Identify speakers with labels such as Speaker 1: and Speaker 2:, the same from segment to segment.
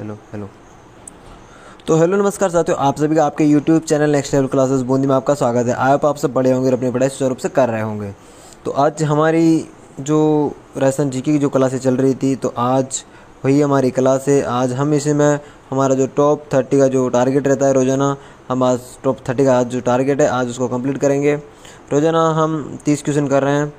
Speaker 1: Hello hello. तो hello नमस्कार साथियों, आप सभी का आपके YouTube channel next level classes Bundi में आपका स्वागत है। आप सब बड़े होंगे और अपनी पढ़ाई सुचारू रूप से कर रहे होंगे। तो आज हमारी जो राजस्थान जीके की जो क्लासें चल रही थी, तो आज वही हमारी क्लास है। आज हम इसी में हमारा जो टॉप 30 का जो टारगेट रहता है रोज़ाना, हम आज टॉप 30 का आज जो टारगेट है आज उसको कंप्लीट करेंगे। रोज़ाना हम 30 क्वेश्चन कर रहे हैं,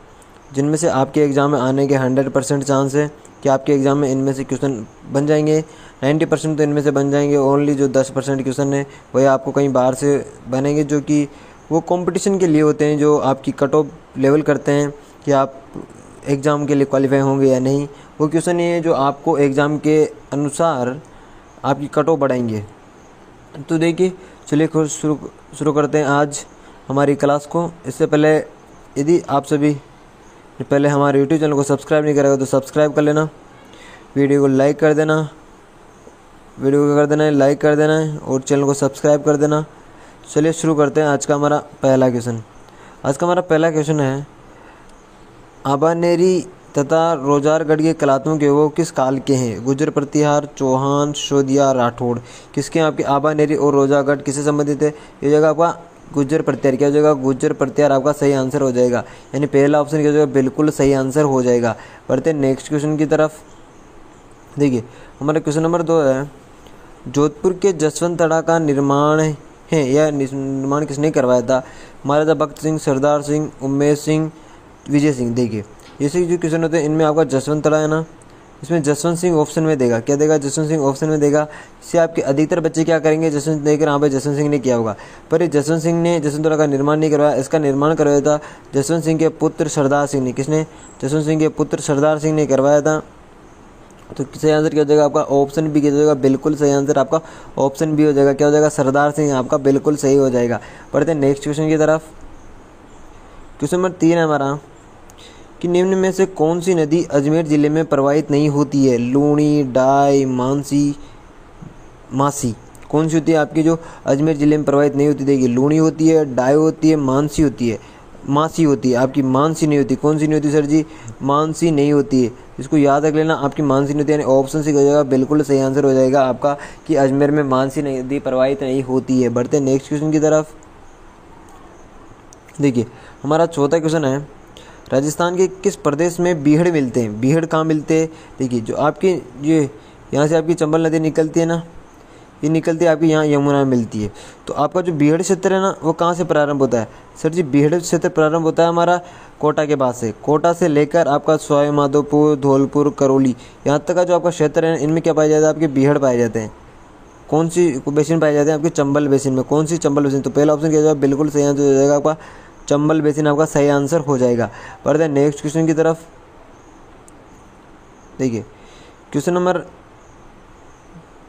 Speaker 1: जिनमें से आपके एग्ज़ाम में आने के 100% चांस है कि आपके एग्ज़ाम में इनमें से क्वेश्चन बन जाएंगे। 90% तो इनमें से बन जाएंगे। ओनली जो 10% क्वेश्चन है वही आपको कहीं बाहर से बनेंगे, जो कि वो कंपटीशन के लिए होते हैं, जो आपकी कट ऑफ लेवल करते हैं कि आप एग्ज़ाम के लिए क्वालिफाई होंगे या नहीं। वो क्वेश्चन ये है जो आपको एग्ज़ाम के अनुसार आपकी कट ऑफ बढ़ाएंगे। तो देखिए, चलिए शुरू करते हैं आज हमारी क्लास को। इससे पहले यदि आप सभी पहले हमारे यूट्यूब चैनल को सब्सक्राइब नहीं करेगा तो सब्सक्राइब कर लेना, वीडियो को लाइक कर देना, लाइक कर देना है और चैनल को सब्सक्राइब कर देना। चलिए शुरू करते हैं आज का हमारा पहला क्वेश्चन। आज का हमारा पहला क्वेश्चन है, आबानेरी तथा रोजारगढ़ के कलात्मक वो किस काल के हैं? गुर्जर, प्रतिहार, चौहान, शोधिया, राठौड़। किसके? आपके आबानेरी और रोजागढ़ किससे संबंधित है? ये जगह आपका गुर्जर प्रतिहार। क्या हो जाएगा? गुर्जर प्रतिहार आपका सही आंसर हो जाएगा, यानी पहला ऑप्शन क्या हो जाएगा? बिल्कुल सही आंसर हो जाएगा। बढ़ते हैं नेक्स्ट क्वेश्चन की तरफ। देखिए, हमारा क्वेश्चन नंबर 2 है, जोधपुर के जसवंत तड़ा का निर्माण है या निर्माण किसने करवाया था? महाराजा भक्त सिंह, सरदार सिंह, उमेश सिंह, विजय सिंह। देखिए, ऐसे जो क्वेश्चन होते हैं इनमें आपका जसवंत तड़ा है ना, इसमें जसवंत सिंह ऑप्शन में देगा। क्या देगा? जसवंत सिंह ऑप्शन में देगा। इससे आपके अधिकतर बच्चे क्या करेंगे? जसवंत देकर हाँ भाई जसवंत सिंह ने किया होगा, पर ये जसवंत सिंह ने जसवंत तड़ा का निर्माण नहीं करवाया। इसका निर्माण करवाया था जसवंत सिंह के पुत्र सरदार सिंह ने। किसने? जसवंत सिंह के पुत्र सरदार सिंह ने करवाया था। तो सही आंसर क्या हो जाएगा? आपका ऑप्शन बी क्या हो जाएगा? बिल्कुल सही आंसर आपका ऑप्शन बी हो जाएगा। क्या हो जाएगा? सरदार सिंह आपका बिल्कुल सही हो जाएगा। बढ़ते हैं नेक्स्ट क्वेश्चन की तरफ। क्वेश्चन नंबर 3 है हमारा कि निम्न में से कौन सी नदी अजमेर जिले में प्रवाहित नहीं होती है? लूणी, डाई, मासी। कौन सी होती है आपकी जो अजमेर जिले में प्रवाहित नहीं होती? देखिए, लूणी होती है, डाई होती है, मानसी होती है, मासी होती है। आपकी मानसी नहीं होती। कौन सी नहीं होती सर जी? मानसी नहीं होती है। इसको याद रख लेना, आपकी मानसी नहीं होती, यानी ऑप्शन सी हो जाएगा। बिल्कुल सही आंसर हो जाएगा आपका कि अजमेर में मानसी नदी प्रवाहित नहीं होती है। बढ़ते हैं नेक्स्ट क्वेश्चन की तरफ। देखिए, हमारा चौथा क्वेश्चन है, राजस्थान के किस प्रदेश में बीहड़ मिलते हैं? बीहड़ कहाँ मिलते हैं? देखिए, जो आपकी ये यहाँ से आपकी चंबल नदी निकलती है ना, ये निकलती है आपकी यहाँ यमुना में मिलती है। तो आपका जो बीहड़ क्षेत्र है ना, वो कहाँ से प्रारंभ होता है? सर जी, बीहड़ क्षेत्र प्रारंभ होता है हमारा कोटा के बाद से। कोटा से लेकर आपका सवाई माधोपुर, धौलपुर, करौली, यहाँ तक का जो आपका क्षेत्र है, इनमें क्या पाया जाता है? आपके बीहड़ पाए जाते हैं। कौन सी बेसिन पाए जाते हैं? आपके चंबल बेसिन में। कौन सी? चंबल बेसिन। तो पहला ऑप्शन क्या जाएगा? बिल्कुल सही आंसर हो जाएगा आपका चंबल बेसिन आपका सही आंसर हो जाएगा। बढ़ते हैं नेक्स्ट क्वेश्चन की तरफ। देखिए, क्वेश्चन नंबर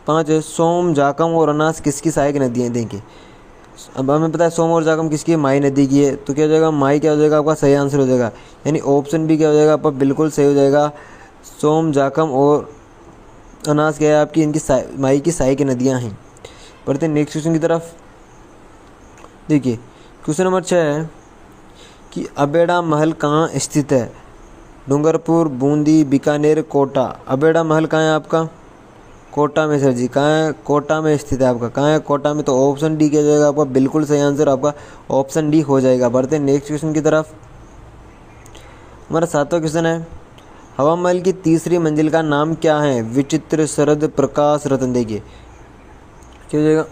Speaker 1: 5 है, सोम, जाकम और अनास किसकी सहायक नदी है? देखिए, अब हमें पता है सोम और जाकम किसकी है? माई नदी की है। तो क्या हो जाएगा? माई क्या हो जाएगा? आपका सही आंसर हो जाएगा, यानी ऑप्शन भी क्या हो जाएगा? आपका बिल्कुल सही हो जाएगा। सोम, जाकम और अनास क्या है? आपकी इनकी माई की सहायक नदियाँ हैं। बढ़ते हैं नेक्स्ट क्वेश्चन की तरफ। देखिए, क्वेश्चन नंबर 6 है कि अबेड़ा महल कहाँ स्थित है? डूंगरपुर, बूंदी, बीकानेर, कोटा। अबेड़ा महल कहाँ है आपका? कोटा में सर जी। कहाँ है? कोटा में स्थित है आपका। कहाँ है? कोटा में। तो ऑप्शन डी क्या जाएगा आपका? बिल्कुल सही आंसर आपका ऑप्शन डी हो जाएगा। बढ़ते हैं नेक्स्ट क्वेश्चन की तरफ। हमारा 7वां क्वेश्चन है, हवा महल की तीसरी मंजिल का नाम क्या है? विचित्र, शरद, प्रकाश, रतन। देखिए, क्या हो जाएगा?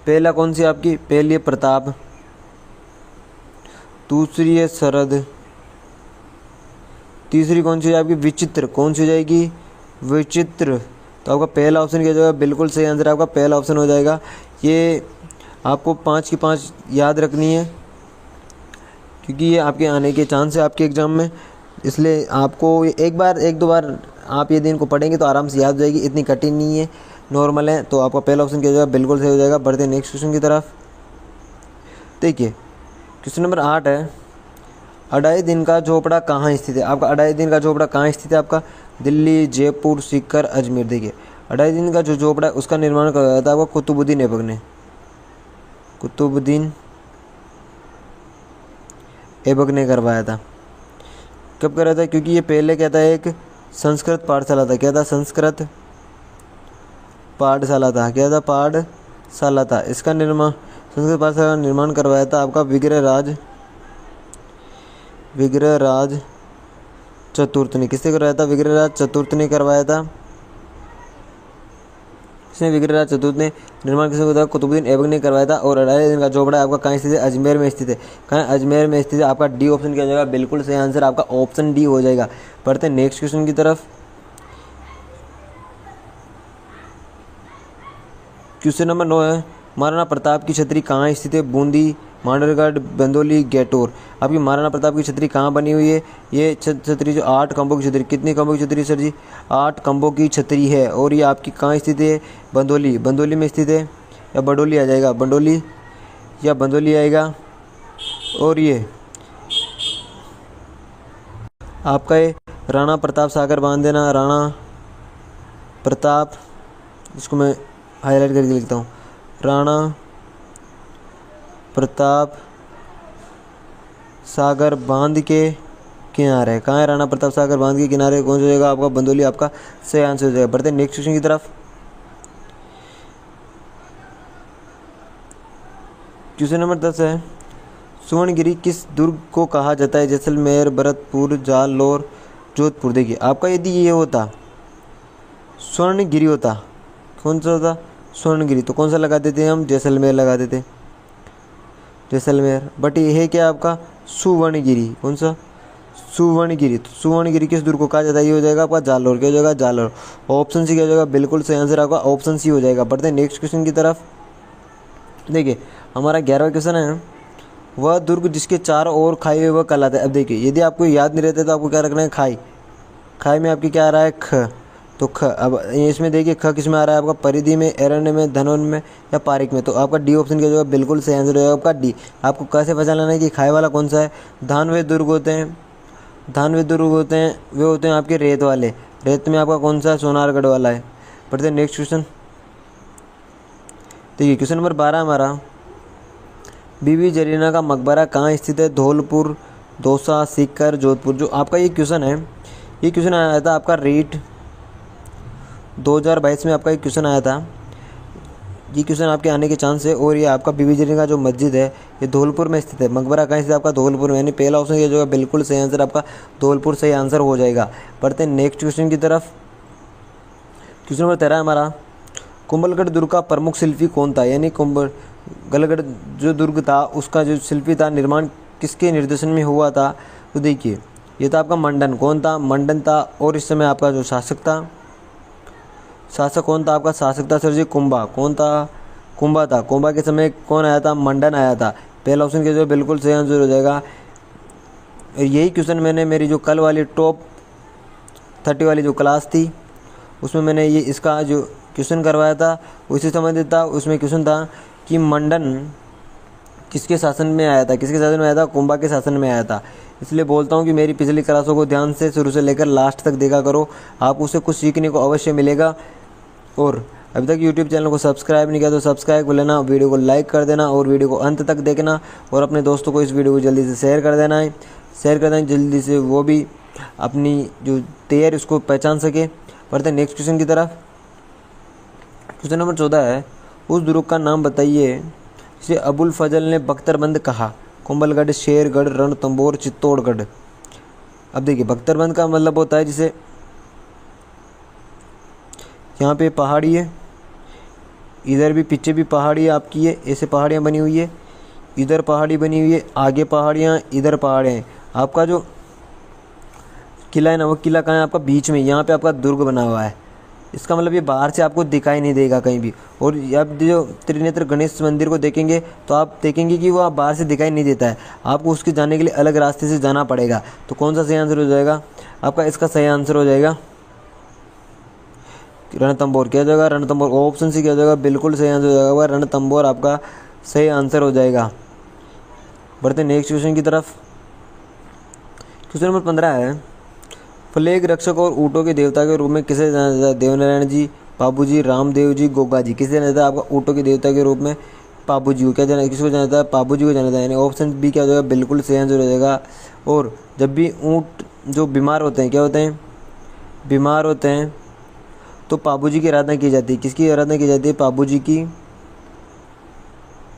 Speaker 1: पहला कौन सी आपकी? पहली है प्रताप, दूसरी है शरद, तीसरी कौन सी है आपकी? विचित्र। कौन सी हो जाएगी? विचित्र। तो आपका पहला ऑप्शन क्या हो जाएगा? बिल्कुल सही आंसर आपका पहला ऑप्शन हो जाएगा। ये आपको 5 की 5 याद रखनी है, क्योंकि ये आपके आने के चांस है आपके एग्ज़ाम में, इसलिए आपको एक दो बार आप ये दिन को पढ़ेंगे तो आराम से याद हो जाएगी। इतनी कठिन नहीं है, नॉर्मल है। तो आपका पहला ऑप्शन क्या हो जाएगा? बिल्कुल सही हो जाएगा। बढ़ते नेक्स्ट क्वेश्चन की तरफ। देखिए, क्वेश्चन नंबर 8 है, अढ़ाई दिन का झोपड़ा कहाँ स्थित है? आपका अढ़ाई दिन का झोपड़ा कहाँ स्थित है? आपका दिल्ली, जयपुर, सीकर, अजमेर। देखिए, अढ़ाई दिन का जो झोपड़ा है उसका निर्माण करवाया था आपका कुतुबुद्दीन ऐबक ने। कुतुबुद्दीन ऐबक ने करवाया था। कब कराया था? क्योंकि ये पहले क्या था? एक संस्कृत पाठशाला था। क्या था? संस्कृत पाठशाला था। क्या था? पाठशाला था। इसका निर्माण, संस्कृत पाठशाला का निर्माण करवाया था आपका विग्रहराज चतुर्थ ने। किसने करवाया था? विग्रहराज चतुर्थ ने करवाया था। इसने विग्रहराज चतुर्थ ने निर्माण किसने करवाया? कुतुबुद्दीन ऐबक ने करवाया था। और अलाउद्दीन का चौपड़ा आपका कहाँ स्थित है? अजमेर में स्थित है। कहाँ? अजमेर में स्थित है। आपका डी ऑप्शन क्या हो जाएगा? बिल्कुल सही आंसर आपका ऑप्शन डी हो जाएगा। बढ़ते हैं नेक्स्ट क्वेश्चन की तरफ। क्वेश्चन नंबर 9 है, महाराणा प्रताप की छतरी कहाँ स्थित है? बूंदी, मांडरगढ़, बंदोली, गैटोर। आपकी महाराणा प्रताप की छतरी कहाँ बनी हुई है? ये छतरी जो 8 खंभों की छतरी, कितनी खंभों की छतरी सर जी? 8 खंभों की छतरी है। और ये आपकी कहाँ स्थित है? बंदोली में स्थित है, या बडोली आ जाएगा? बंदोली आएगा। और ये आपका ये राणा प्रताप सागर बांध देना, राणा प्रताप, इसको मैं हाईलाइट करके लिखता हूँ, राणा प्रताप सागर बांध के किनारे। कहाँ है? राणा प्रताप सागर बांध के किनारे। कौन सा जगह आपका? बंदोली आपका सही आंसर हो जाएगा। बढ़ते हैं नेक्स्ट क्वेश्चन की तरफ। क्वेश्चन नंबर 10 है, सुवर्णगिरी किस दुर्ग को कहा जाता है? जैसलमेर, भरतपुर, जालौर, जोधपुर। देखिए आपका यदि ये होता स्वर्णगिरी होता, कौन सा होता? स्वर्णगिरी, तो कौन सा लगा देते हम? जैसलमेर लगा देते, जैसलमेर। बट ये है क्या आपका? सुवर्णगिरी। कौन सा? सुवर्णगिरी। तो सुवर्णगिरी किस दुर्ग को कहा जाता है? ये हो जाएगा आपका जालौर। क्या हो जाएगा? जालौर। ऑप्शन सी क्या हो जाएगा? बिल्कुल सही आंसर आपका ऑप्शन सी हो जाएगा। बढ़ते हैं नेक्स्ट क्वेश्चन की तरफ। देखिए हमारा 11वां क्वेश्चन है, वह दुर्ग जिसके चारों ओर खाई हुई वह कहलाता है। अब देखिए यदि आपको याद नहीं रहता तो आपको क्या रखना है? खाई में आपकी क्या आ रहा है? ख। तो ख, अब इसमें देखिए ख किस में आ रहा है आपका? परिधि में, एरण्य में, धनवन में, या पारिक में। तो आपका डी ऑप्शन क्या होगा? बिल्कुल सही आंसर होगा आपका डी। आपको कैसे पहचानना है कि खाई वाला कौन सा है? धानवे दुर्ग होते हैं, वे होते हैं आपके रेत वाले। रेत में आपका कौन सा है? सोनारगढ़ वाला है। पढ़ते हैं नेक्स्ट क्वेश्चन। देखिए क्वेश्चन नंबर 12 हमारा, बीबी जरीना का मकबरा कहाँ स्थित है? धौलपुर, दौसा, सीकर, जोधपुर। जो आपका ये क्वेश्चन है, ये क्वेश्चन आया था आपका रीट 2022 में आपका एक क्वेश्चन आया था। ये क्वेश्चन आपके आने के चांस है। और ये आपका बीबी जरीना का जो मस्जिद है ये धौलपुर में स्थित है। मकबरा कहाँ स्थित है? आपका धौलपुर में। यानी पहला ऑप्शन ये जो है बिल्कुल सही आंसर आपका धौलपुर सही आंसर हो जाएगा। बढ़ते हैं नेक्स्ट क्वेश्चन की तरफ। क्वेश्चन नंबर 13 हमारा, कुंभलगढ़ दुर्ग का प्रमुख शिल्पी कौन था? यानी कुंभलगढ़ जो दुर्ग था उसका जो शिल्पी था, निर्माण किसके निर्देशन में हुआ था? तो देखिए ये था आपका मंडन। कौन था? मंडन था। और इस समय आपका जो शासक कौन था? आपका शासक था सर जी कुंभा। कौन था? कुंभा था। कुंभा के समय कौन आया था? मंडन आया था। पहला ऑप्शन के जो बिल्कुल सही आंसर हो जाएगा। यही क्वेश्चन मैंने मेरी जो कल वाली टॉप 30 वाली जो क्लास थी उसमें मैंने ये इसका जो क्वेश्चन करवाया था उसी संबंधित था। उसमें क्वेश्चन था कि मंडन किसके शासन में आया था? किसके शासन में आया था? कुंभा के शासन में आया था। इसलिए बोलता हूँ कि मेरी पिछली क्लासों को ध्यान से शुरू से लेकर लास्ट तक देखा करो, आपको उससे कुछ सीखने को अवश्य मिलेगा। और अभी तक यूट्यूब चैनल को सब्सक्राइब नहीं किया तो सब्सक्राइब कर लेना, वीडियो को लाइक कर देना और वीडियो को अंत तक देखना। और अपने दोस्तों को इस वीडियो को जल्दी से शेयर कर देना जल्दी से, वो भी अपनी जो तैयारी उसको पहचान सके। बढ़ते हैं नेक्स्ट क्वेश्चन की तरफ। क्वेश्चन नंबर 14 है, उस दुर्ग का नाम बताइए जिसे अबुल फजल ने बख्तरबंद कहा। कुंभलगढ़, शेरगढ़, रणथंभौर, चित्तौड़गढ़। अब देखिए बख्तरबंद का मतलब होता है जिसे यहाँ पे पहाड़ी है, इधर भी पीछे भी पहाड़ी आपकी है, ऐसे पहाड़ियाँ बनी हुई है, इधर पहाड़ी बनी हुई है, आगे पहाड़ियाँ, इधर पहाड़ियाँ हैं। आपका जो किला है ना वो किला कहाँ है? आपका बीच में, यहाँ पे आपका दुर्ग बना हुआ है। इसका मतलब ये बाहर से आपको दिखाई नहीं देगा कहीं भी। और अब जो त्रिनेत्र गणेश मंदिर को देखेंगे तो आप देखेंगे कि वो आप बाहर से दिखाई नहीं देता है, आपको उसके जाने के लिए अलग रास्ते से जाना पड़ेगा। तो कौन सा सही आंसर हो जाएगा आपका? इसका सही आंसर हो जाएगा रणथंभौर। क्या हो जाएगा? रणथंभौर। ऑप्शन सी क्या हो जाएगा? बिल्कुल सही आंसर हो जाएगा रणथंभौर आपका सही आंसर हो जाएगा। बढ़ते नेक्स्ट क्वेश्चन की तरफ। क्वेश्चन नंबर 15 है, फ्लैग रक्षक और ऊँटों के देवता के रूप में किसे जाना जाता है? देवनारायण जी, बाबू जी, रामदेव जी, गोगा जी। किसे जाना जाता है? आपका ऊँटों के देवता के रूप में बाबू जी को। क्या जाना, किसको जाना जाता है? बाबू जी को जाना जाता है। यानी ऑप्शन बी क्या हो जाएगा? बिल्कुल सही आंसर हो जाएगा। और जब भी ऊँट जो बीमार होते हैं, क्या होते हैं? बीमार होते हैं तो पाबू जी की आराधना की जाती है। किसकी आराधना की जाती है? पाबू जी की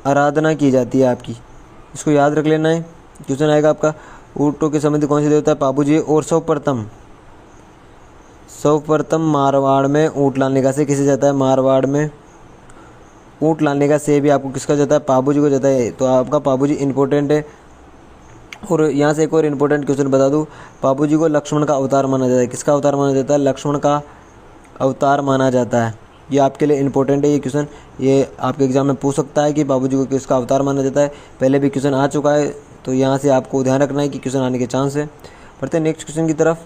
Speaker 1: आराधना की जाती है आपकी। इसको याद रख लेना है। क्वेश्चन आएगा आपका, ऊँटों के संबंधी कौन सी देवता है? पाबू जी। और सर्वप्रथम मारवाड़ में ऊँट लाने का श्रेय किसे जाता है? मारवाड़ में ऊँट लाने का श्रेय भी आपको किसका जाता है? पाबू जी को जाता है। तो आपका पाबू जी इंपॉर्टेंट है। और यहाँ से एक और इम्पोर्टेंट क्वेश्चन बता दूँ, पाबू जी को लक्ष्मण का अवतार माना जाता है। किसका अवतार माना जाता है? लक्ष्मण का अवतार माना जाता है। ये आपके लिए इंपॉर्टेंट है ये क्वेश्चन, ये आपके एग्जाम में पूछ सकता है कि बाबू जी को किसका अवतार माना जाता है। पहले भी क्वेश्चन आ चुका है, तो यहाँ से आपको ध्यान रखना है कि क्वेश्चन आने के चांस है। बढ़ते हैं नेक्स्ट क्वेश्चन की तरफ।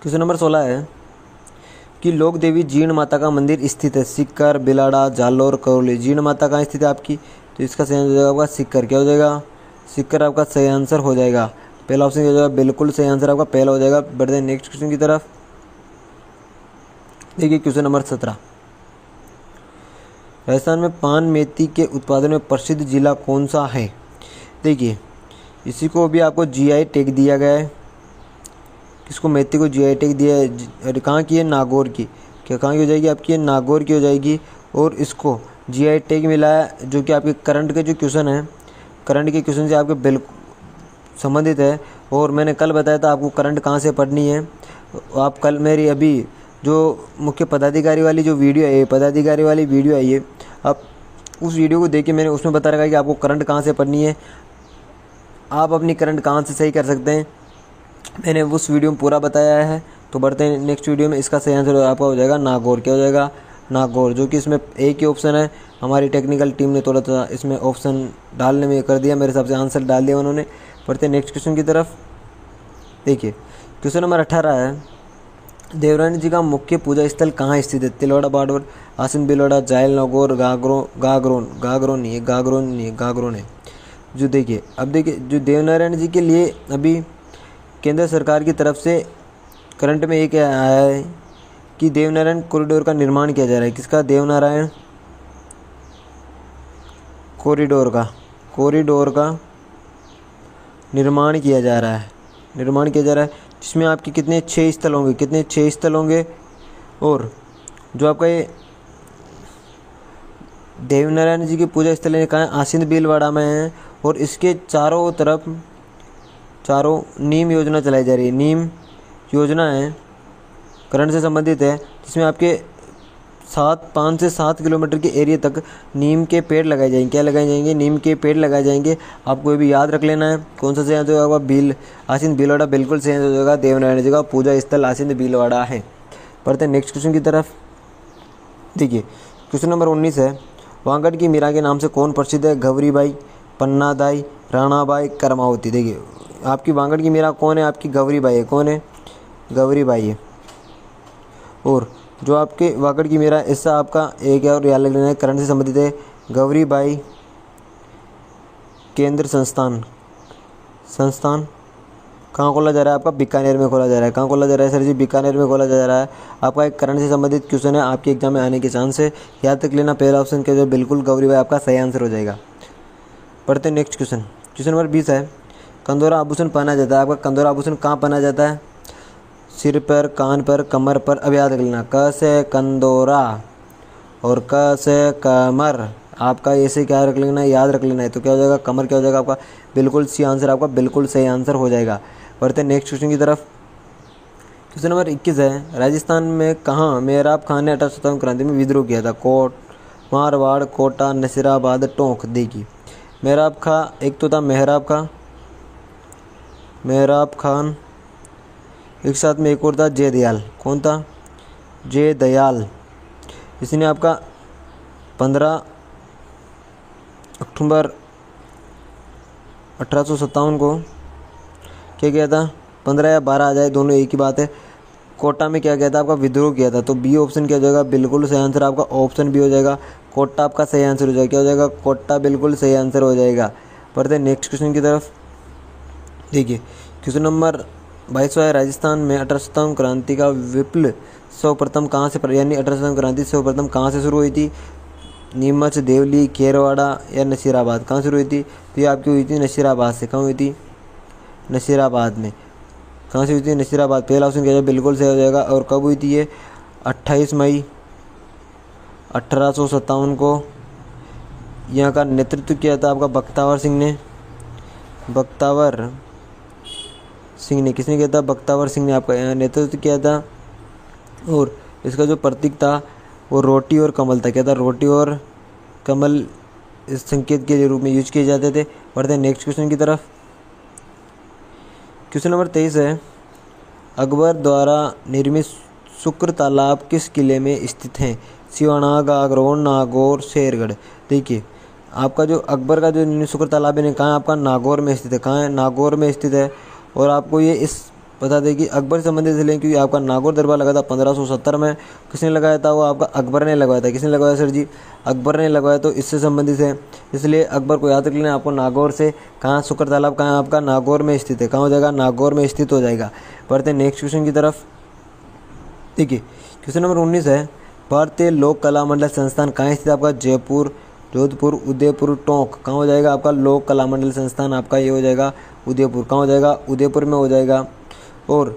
Speaker 1: क्वेश्चन नंबर 16 है कि लोक देवी जीण माता का मंदिर स्थित है। सिक्कर, बिलाड़ा, जालोर, करौली। जीण माता कहाँ स्थित है आपकी? तो इसका सही आंसर हो जाएगा आपका सिक्कर। क्या हो जाएगा? सिक्कर आपका सही आंसर हो जाएगा। पहला ऑप्शन क्या हो जाएगा? बिल्कुल सही आंसर आपका पहला हो जाएगा। बढ़ते हैं नेक्स्ट क्वेश्चन की तरफ। देखिए क्वेश्चन नंबर 17, राजस्थान में पान मेथी के उत्पादन में प्रसिद्ध जिला कौन सा है? देखिए इसी को भी आपको जीआई टैग दिया गया है। किसको? मेथी को जीआई टैग दिया है। कहाँ की है? नागौर की। क्या कहाँ की हो जाएगी आपकी? नागौर की हो जाएगी। और इसको जीआई टैग मिला है, जो कि आपके करंट के जो क्वेश्चन है, करंट के क्वेश्चन से आपके बिल्कुल संबंधित है। और मैंने कल बताया था आपको करंट कहाँ से पढ़नी है। आप कल मेरी अभी जो मुख्य पदाधिकारी वाली जो वीडियो है, पदाधिकारी वाली वीडियो है ये, आप उस वीडियो को देखिए। मैंने उसमें बता रखा है कि आपको करंट कहाँ से पढ़नी है, आप अपनी करंट कहाँ से सही कर सकते हैं। मैंने उस वीडियो में पूरा बताया है। तो बढ़ते हैं नेक्स्ट वीडियो में। इसका सही आंसर आपका हो जाएगा नागौर। क्या हो जाएगा? नागौर, जो कि इसमें एक ही ऑप्शन है। हमारी टेक्निकल टीम ने थोड़ा सा इसमें ऑप्शन डालने में कर दिया, मेरे हिसाब से आंसर डाल दिया उन्होंने। बढ़ते हैं नेक्स्ट क्वेश्चन की तरफ। देखिए क्वेश्चन नंबर 18 है, देवरानी जी का मुख्य पूजा स्थल कहाँ स्थित है? तिलवाड़ा, बाड़वर, आसिन बिलवाड़ा, जायल, नागौर, गागरोन है। जो देखिए अब देखिए, जो देवनारायण जी के लिए अभी केंद्र सरकार की तरफ से करंट में एक आया है कि देवनारायण कॉरिडोर का निर्माण किया जा रहा है। किसका? देवनारायण कॉरिडोर का निर्माण किया जा रहा है। जिसमें आपके कितने 6 स्थल होंगे। और जो आपका ये देवनारायण जी की पूजा स्थल है कहाँ है? आसिंद भीलवाड़ा में है। और इसके चारों तरफ नीम योजना चलाई जा रही है। नीम योजना है, करंट से संबंधित है, जिसमें आपके 5 से 7 किलोमीटर के एरिया तक नीम के पेड़ लगाए जाएंगे। क्या लगाए जाएंगे? नीम के पेड़ लगाए जाएंगे। आपको ये भी याद रख लेना है। कौन सा सही आंसर होगा? आसिंद भीलवाड़ा बिल्कुल सही आंसर हो जाएगा। देवनारायण जी का पूजा स्थल आसिंद भीलवाड़ा है। बढ़ते हैं नेक्स्ट क्वेश्चन की तरफ। देखिए क्वेश्चन नंबर 19 है, वांगड़ की मीरा के नाम से कौन प्रसिद्ध है? गौरीबाई, पन्नादाई, राणाबाई, करमावती। देखिए आपकी वांगड़ की मीरा कौन है? आपकी गौरीबाई है। कौन है? गौरीबाई है। और जो आपके वागड़ की मीरा, इससे आपका एक और याद रख लेना है, करंट से संबंधित है। गौरीबाई केंद्र संस्थान कहाँ खोला जा रहा है? आपका बीकानेर में खोला जा रहा है। कहाँ खोला जा रहा है सर जी? बीकानेर में खोला जा रहा है। आपका एक करंट से संबंधित क्वेश्चन है, आपके एग्जाम में आने के चांस है। याद रख लेना, पहला ऑप्शन के जो बिल्कुल गौरीबाई आपका सही आंसर हो जाएगा। पढ़ते हैं नेक्स्ट क्वेश्चन। क्वेश्चन नंबर 20 है, कंदोरा आभूषण पहना जाता है। आपका कंदोरा आभूषण कहाँ पहना जाता है? सिर पर, कान पर, कमर पर। अब याद रख लेना, क से कंदोरा और क से कमर। आपका ऐसे क्या रख लेना है? याद रख लेना है। तो क्या हो जाएगा? कमर। क्या हो जाएगा आपका? बिल्कुल सी आंसर आपका बिल्कुल सही आंसर हो जाएगा। बढ़ते हैं नेक्स्ट क्वेश्चन की तरफ। क्वेश्चन नंबर 21 है, राजस्थान में कहाँ मेहराब खान ने 1857 क्रांति में विद्रोह किया था? मारवाड़, कोटा, नसीराबाद, टोंक। देखिए मेहराब खां, एक तो था मेहराब खान, एक साथ में एक और था जयदयाल। कौन था? जयदयाल। इसने आपका 15 अक्टूबर 1857 को क्या किया था? 15 या 12 आ जाए, दोनों एक ही बात है। कोटा में क्या किया था? आपका विद्रोह किया था। तो बी ऑप्शन क्या हो जाएगा? बिल्कुल सही आंसर आपका ऑप्शन बी हो जाएगा। कोटा आपका सही आंसर हो जाएगा। क्या हो जाएगा? कोटा बिल्कुल सही आंसर हो जाएगा। बढ़ते हैं नेक्स्ट क्वेश्चन की तरफ। देखिए क्वेश्चन नंबर 22 है, राजस्थान में 1857 क्रांति का विप्लव सर्वप्रथम कहाँ से, यानी 1857 क्रांति सर्वप्रथम कहाँ से शुरू हुई थी? नीमच, देवली, खेरवाड़ा या नसीराबाद। कहाँ शुरू हुई थी? तो ये आपकी हुई थी नसीराबाद से। कहाँ हुई थी? नसीराबाद में। कहाँ से हुई थी? नसीराबाद, पहला ऑप्शन किया जाए बिल्कुल सही हो जाएगा। और कब हुई थी ये? 28 मई 1857 को। यहाँ का नेतृत्व किया था आपका बख्तावर सिंह ने। बख्तावर सिंह ने, किसने किया था? बख्तावर सिंह ने आपका यहाँ नेतृत्व किया था। और इसका जो प्रतीक था वो रोटी और कमल था। क्या था? रोटी और कमल इस संकेत के रूप में यूज किए जाते थे। बढ़ते हैं नेक्स्ट क्वेश्चन की तरफ। क्वेश्चन नंबर 23 है, अकबर द्वारा निर्मित शुक्र तालाब किस किले में स्थित है? सिवाना, गागरोन, नागौर, शेरगढ़। देखिए आपका जो अकबर का जो शुक्र तालाब है कहाँ? आपका नागौर में स्थित है। कहाँ है? नागौर में स्थित है। और आपको ये इस बता दें कि अकबर से संबंधित इसलिए क्योंकि आपका नागौर दरबार लगा था 1570 में। किसने लगाया था? वो आपका अकबर ने लगवाया था। किसने लगवाया सर जी? अकबर ने लगवाया। तो इससे संबंधित है, इसलिए अकबर को याद रख लेना आपको। नागौर से कहाँ? शुक्र तालाब कहाँ है आपका? नागौर में स्थित है। कहाँ हो जाएगा? नागौर में स्थित हो जाएगा। बढ़ते हैं नेक्स्ट क्वेश्चन की तरफ। देखिए क्वेश्चन नंबर 19 है, भारतीय लोक कला मंडल संस्थान कहाँ स्थित है आपका? जयपुर, जोधपुर, उदयपुर, टोंक। कहाँ हो जाएगा आपका? लोक कला मंडल संस्थान आपका ये हो जाएगा उदयपुर। कहाँ हो जाएगा? उदयपुर में हो जाएगा। और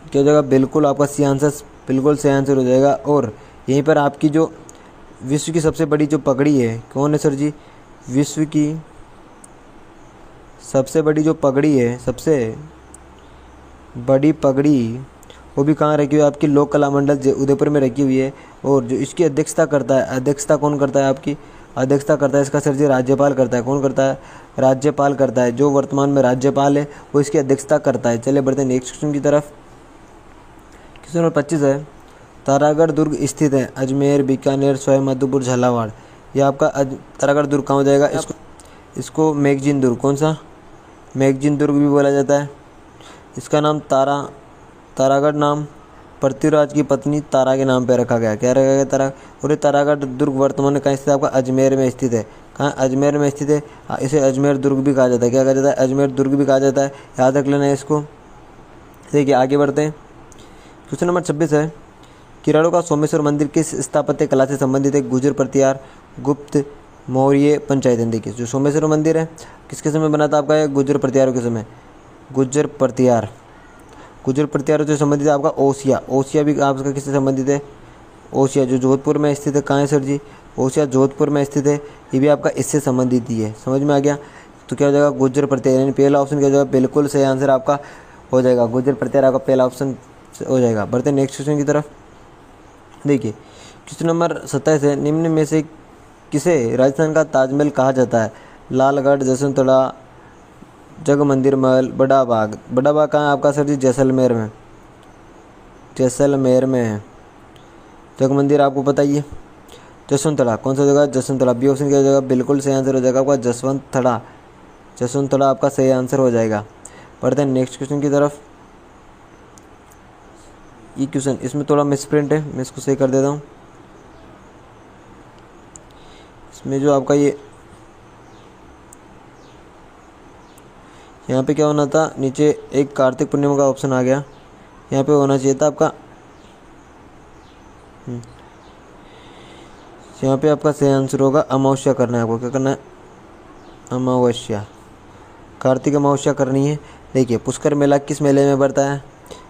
Speaker 1: क्या हो जाएगा? बिल्कुल आपका सी आंसर, बिल्कुल सही आंसर हो जाएगा। और यहीं पर आपकी जो विश्व की सबसे बड़ी जो पगड़ी है, कौन है सर जी? विश्व की सबसे बड़ी जो पगड़ी है, सबसे बड़ी पगड़ी, वो भी कहाँ रखी हुई है? आपकी लोक कला मंडल उदयपुर में रखी हुई है। और जो इसकी अध्यक्षता करता है, अध्यक्षता कौन करता है? आपकी अध्यक्षता करता है इसका सर जी राज्यपाल करता है। कौन करता है? राज्यपाल करता है। जो वर्तमान में राज्यपाल है वो इसकी अध्यक्षता करता है। चलिए बढ़ते हैं नेक्स्ट क्वेश्चन की तरफ। क्वेश्चन नंबर 25 है, तारागढ़ दुर्ग स्थित है अजमेर, बीकानेर, सवाईमाधोपुर, झालावाड़। यह आपका तारागढ़ दुर्ग कहाँ हो जाएगा? इसको मैगजीन दुर्ग, कौन सा? मैगजीन दुर्ग भी बोला जाता है। इसका नाम तारागढ़ नाम पृथ्वीराज की पत्नी तारा के नाम पे रखा गया। क्या रखा गया? तारा। और ये तारागढ़ दुर्ग वर्तमान में कहाँ स्थित है आपका? अजमेर में स्थित है। कहाँ? अजमेर में स्थित है। इसे अजमेर दुर्ग भी कहा जाता है। क्या कहा जाता है? अजमेर दुर्ग भी कहा जाता है। याद रख लेना है इसको। देखिए आगे बढ़ते हैं। क्वेश्चन नंबर 26 है, किराड़ों का सोमेश्वर मंदिर किस स्थापत्य कला से संबंधित है? गुर्जर, प्रतिहार, गुप्त, मौर्य, पंचायतन। देखिए जो सोमेश्वर मंदिर है किसके समय बना था आपका? ये गुर्जर प्रतिहारों के समय। गुर्जर प्रतिहार, गुर्जर प्रतिहारों से संबंधित है आपका ओसिया। ओसिया भी आपका किससे संबंधित है? ओसिया जो जोधपुर में स्थित है। कहाँ है सर जी? ओसिया जोधपुर में स्थित है। ये भी आपका इससे संबंधित ही है। समझ में आ गया? तो क्या हो जाएगा? गुर्जर प्रतिहार, यानी पहला ऑप्शन क्या हो जाएगा? बिल्कुल सही आंसर आपका हो जाएगा। गुर्जर प्रतिहार आपका पहला ऑप्शन हो जाएगा। बढ़ते हैं नेक्स्ट क्वेश्चन की तरफ। देखिए क्वेश्चन नंबर 27 है, निम्न में से किसे राजस्थान का ताजमहल कहा जाता है? लालगढ़, जसवंतड़ा, जगमंदिर महल, बड़ा बाग। बड़ा बाग कहाँ है आपका सर जी? जैसलमेर में। जैसलमेर में है। जगमंदिर आपको पता ही है। जसवंतड़ा कौन सा जगह? जसवंतड़ा। बी ऑप्शन क्या हो जाएगा? बिल्कुल सही आंसर हो जाएगा आपका जसवंतड़ा। जसवंतड़ा आपका सही आंसर हो जाएगा। बढ़ते हैं नेक्स्ट क्वेश्चन की तरफ। ये क्वेश्चन इसमें थोड़ा मिसप्रिंट है, मैं इसको सही कर देता हूँ। इसमें जो आपका ये यहाँ पे क्या होना था? नीचे एक कार्तिक पूर्णिमा का ऑप्शन आ गया। यहाँ पे होना चाहिए था आपका, यहाँ पे आपका सही आंसर होगा अमावस्या करना है। आपको क्या करना है? अमावस्या, कार्तिक अमावस्या करनी है। देखिए पुष्कर मेला किस मेले में पड़ता है?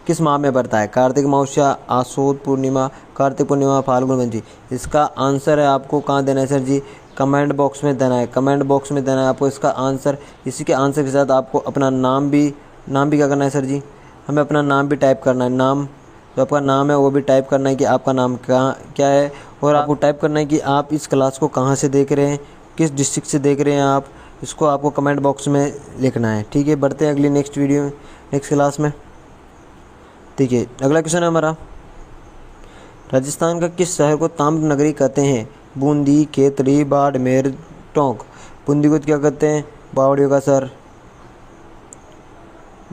Speaker 1: किस माह में पड़ता है? कार्तिक अमावस्या, आसोद पूर्णिमा, कार्तिक पूर्णिमा, फाल्गुन पंचमी। इसका आंसर है आपको कहाँ देना है सर जी? कमेंट बॉक्स में देना है। कमेंट बॉक्स में देना है आपको इसका आंसर। इसी के आंसर के साथ आपको अपना नाम भी क्या करना है सर जी? हमें अपना नाम भी टाइप करना है। नाम जो आपका नाम है वो भी टाइप करना है कि आपका नाम क्या है। और आपको टाइप करना है कि आप इस क्लास को कहाँ से देख रहे हैं, किस डिस्ट्रिक्ट से देख रहे हैं आप। इसको आपको कमेंट बॉक्स में लिखना है। ठीक है, बढ़ते हैं अगली नेक्स्ट वीडियो में, नेक्स्ट क्लास में। देखिए अगला क्वेश्चन है हमारा, राजस्थान का किस शहर को ताम्र नगरी कहते हैं? बूंदी, खेतड़ी, बाड़मेर, टोंक। बूंदी को क्या कहते हैं? बावड़ियों का शहर।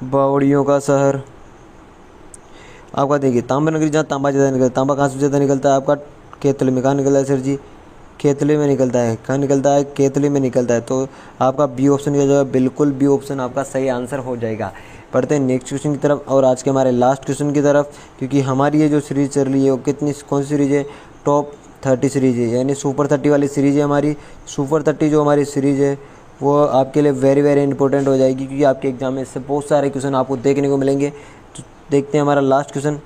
Speaker 1: बावड़ियों का शहर आपका। देखिए ताम्र नगरी जहाँ तांबा ज़्यादा निकलता है। तांबा कहाँ से ज़्यादा निकलता है आपका? खेतली में। कहाँ निकलता है सर जी? खेतली में निकलता है। कहाँ निकलता है? खेतली में निकलता है। तो आपका बी ऑप्शन क्या जाएगा? बिल्कुल बी ऑप्शन आपका सही आंसर हो जाएगा। पढ़ते हैं नेक्स्ट क्वेश्चन की तरफ और आज के हमारे लास्ट क्वेश्चन की तरफ, क्योंकि हमारी ये जो सीरीज़ चल रही है वो कौन सी सीरीज़ है? टॉप 30 सीरीज़ है, यानी सुपर 30 वाली सीरीज़ है हमारी। सुपर 30 जो हमारी सीरीज़ है वो आपके लिए वेरी वेरी इंपॉर्टेंट हो जाएगी, क्योंकि आपके एग्जाम में इससे बहुत सारे क्वेश्चन आपको देखने को मिलेंगे। देखते हैं हमारा लास्ट क्वेश्चन।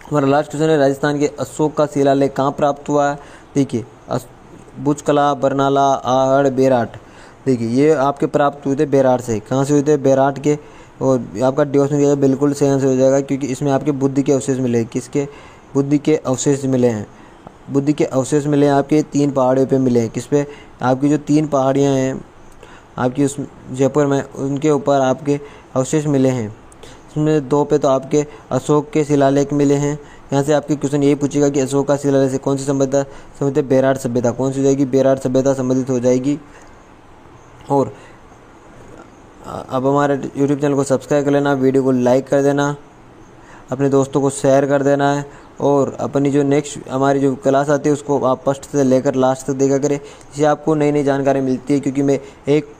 Speaker 1: हमारा लास्ट क्वेश्चन है, राजस्थान के अशोक का शिलालेख कहाँ प्राप्त हुआ है। देखिए बुज कला, बरनाला, आहड़, बेराट। देखिए ये आपके प्राप्त हुए थे बेराट से। कहाँ से हुए थे? बेराट के। और आपका डी ऑप्शन दिया बिल्कुल सही आंसर हो जाएगा, क्योंकि इसमें आपके बुद्धि के अवशेष मिले। किसके? बुद्धि के अवशेष मिले हैं। बुद्धि के अवशेष मिले हैं आपके 3 पहाड़ियों पे मिले हैं। किस पे? आपकी जो 3 पहाड़ियाँ हैं आपकी उस जयपुर में, उनके ऊपर आपके अवशेष मिले हैं। इसमें 2 पे तो आपके अशोक के शिलालेख मिले हैं। यहाँ से आपके क्वेश्चन यही पूछेगा कि अशोक का शिलालेख से कौन सी सभ्यता संबंधित है? बेराट सभ्यता। कौन सी हो जाएगी? बेराट सभ्यता संबंधित हो जाएगी। और अब हमारे यूट्यूब चैनल को सब्सक्राइब कर लेना, वीडियो को लाइक कर देना, अपने दोस्तों को शेयर कर देना है। और अपनी जो नेक्स्ट हमारी जो क्लास आती है उसको आप फर्स्ट से लेकर लास्ट तक देखा करें, जिससे आपको नई नई जानकारी मिलती है। क्योंकि मैं एक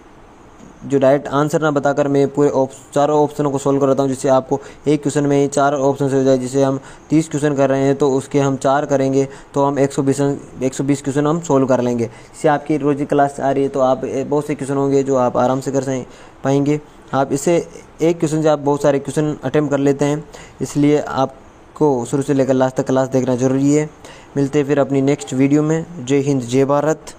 Speaker 1: जो डायरेक्ट आंसर ना बताकर मैं पूरे चारों ऑप्शनों को सोल्व कराता हूँ, जिससे आपको एक क्वेश्चन में ही 4 ऑप्शन से हो जाए। जिसे हम 30 क्वेश्चन कर रहे हैं तो उसके हम 4 करेंगे तो हम 120 क्वेश्चन हम सोल्व कर लेंगे। इससे आपकी रोज़ की क्लास आ रही है तो आप बहुत से क्वेश्चन होंगे जो आप आराम से कर पाएंगे। आप इसे एक क्वेश्चन से आप बहुत सारे क्वेश्चन अटेम्प्ट कर लेते हैं, इसलिए आपको शुरू से लेकर लास्ट तक क्लास देखना ज़रूरी है। मिलते हैं फिर अपनी नेक्स्ट वीडियो में। जय हिंद, जय भारत।